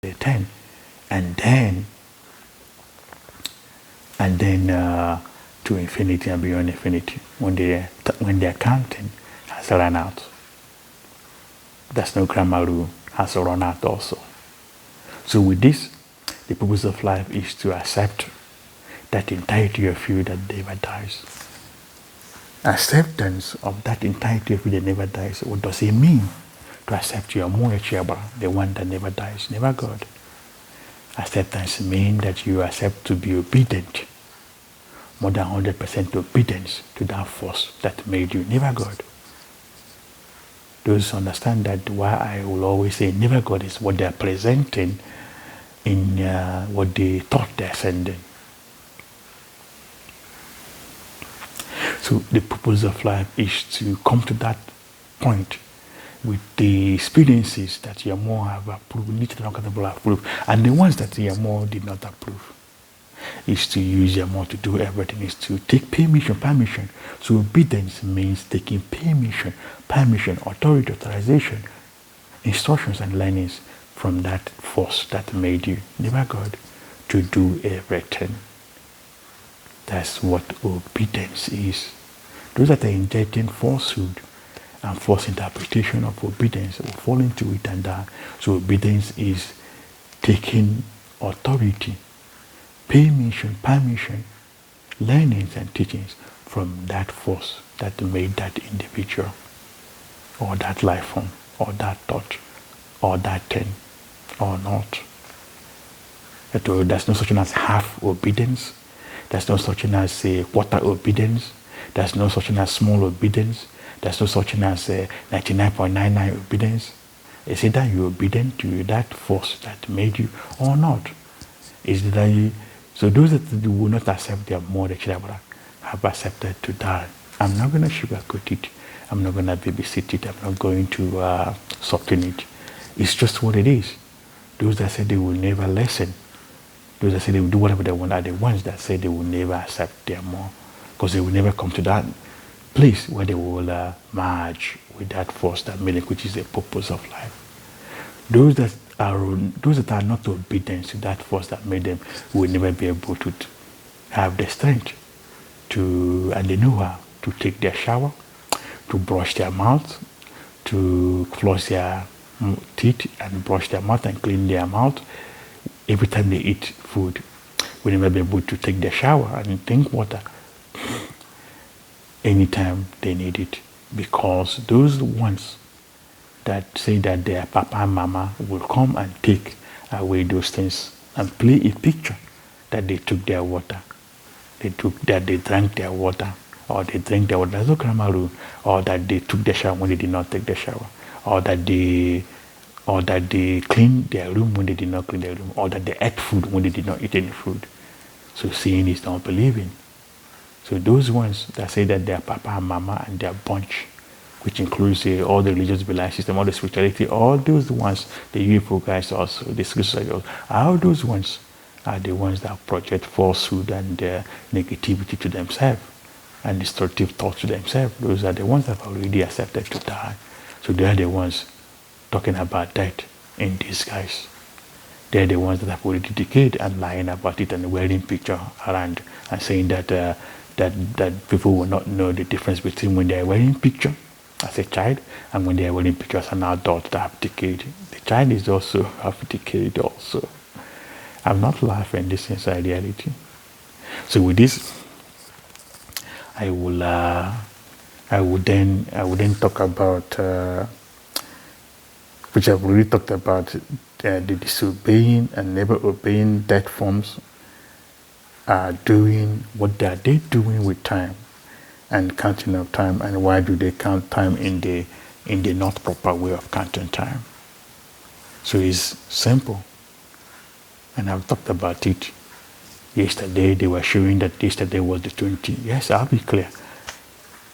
the 10, and then to infinity and beyond infinity when their counting has run out. That's no grammar rule has run out also. So with this, the purpose of life is to accept that entirety of you that never dies. Acceptance of that entirety of you that never dies. What does it mean? To accept your mmuo, the one that never dies, never God. Acceptance means that you accept to be obedient, more than 100% obedience to that force that made you, never God. Those understand that why I will always say never God is what they are presenting in what they thought they're sending. So the purpose of life is to come to that point with the experiences that your mmuo have approved, literally uncountable approved, and the ones that your mmuo did not approve. Is to use your mmuo to do everything, is to take permission. So obedience means taking permission, authority, authorization, instructions and learnings from that force that made you, never God, to do everything. That's what obedience is. Those that are injecting falsehood and false interpretation of obedience will fall into it and die. So obedience is taking authority, permission, learnings and teachings from that force that made that individual, or that life form, or that thought, or that thing, or not. There's no such thing as half obedience. There's no such thing as quarter obedience. There's no such thing as small obedience. There's no such thing as 99.99 obedience. It's either you're obedient to that force that made you or not. Is that you, so those that will not accept their mmuo, the Chirabara, have accepted to die. I'm not going to sugarcoat it. I'm not going to babysit it. I'm not going to soften it. It's just what it is. Those that say they will never listen, those that say they will do whatever they want, are the ones that say they will never accept their mmuo, because they will never come to that place where they will merge with that force that made it, which is the purpose of life. Those that are not obedient to that force that made them will never be able to have the strength to, and the know-how to take their shower, to brush their mouth, to floss their teeth and brush their mouth and clean their mouth every time they eat food. Will never be able to take their shower and drink water anytime they need it, because those ones that say that their papa and mama will come and take away those things and play a picture that they took their water, they drank their water, or they drank their water, there's no grammar rule, or that they took their shower when they did not take the shower, or that they cleaned their room when they did not clean their room, or that they ate food when they did not eat any food. So seeing is not believing. So those ones that say that their papa and mama and their bunch, which includes all the religious belief system, all the spirituality, all those ones, the UFO guys also, the society, all those ones are the ones that project falsehood and negativity to themselves and destructive thoughts to themselves. Those are the ones that have already accepted to die. So they are the ones talking about death in disguise. They're the ones that have already decayed and lying about it and wearing picture around and saying that that people will not know the difference between when they're wearing picture as a child and when they're wearing picture as an adult that have decayed. The child is also have decayed also. I'm not laughing, this is a reality. So with this, I will then talk about which I've already talked about, the disobeying and never obeying death forms are doing, what are they doing with time and counting of time, and why do they count time in the not proper way of counting time? So it's simple, and I've talked about it yesterday. They were showing that yesterday was the 20th. Yes, I'll be clear.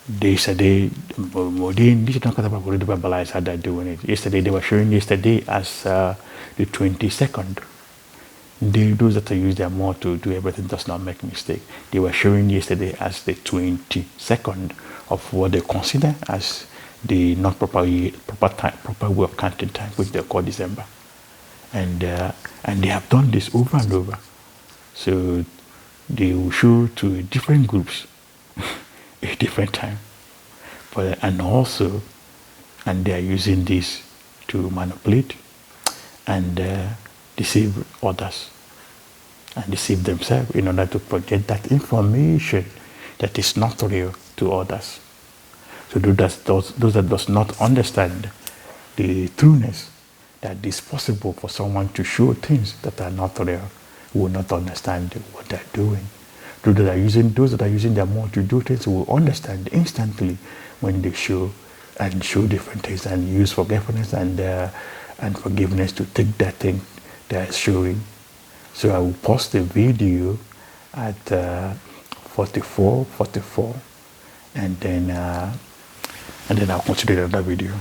Yesterday, yesterday they were showing yesterday as the 22nd. Those that use their mmuo to do everything does not make mistake. They were showing yesterday as the 22nd of what they consider as the not proper way of counting time, which they call December. and they have done this over and over. So they will show to different groups at different time, but and they are using this to manipulate and deceive others and deceive themselves in order to project that information that is not real to others. So those that does not understand the trueness that it's possible for someone to show things that are not real will not understand what they're doing. Those that are using their mouth to do things will understand instantly when they show different things and use forgiveness and forgiveness to take that thing they're showing. So I will post the video at 44, and then I'll continue another video.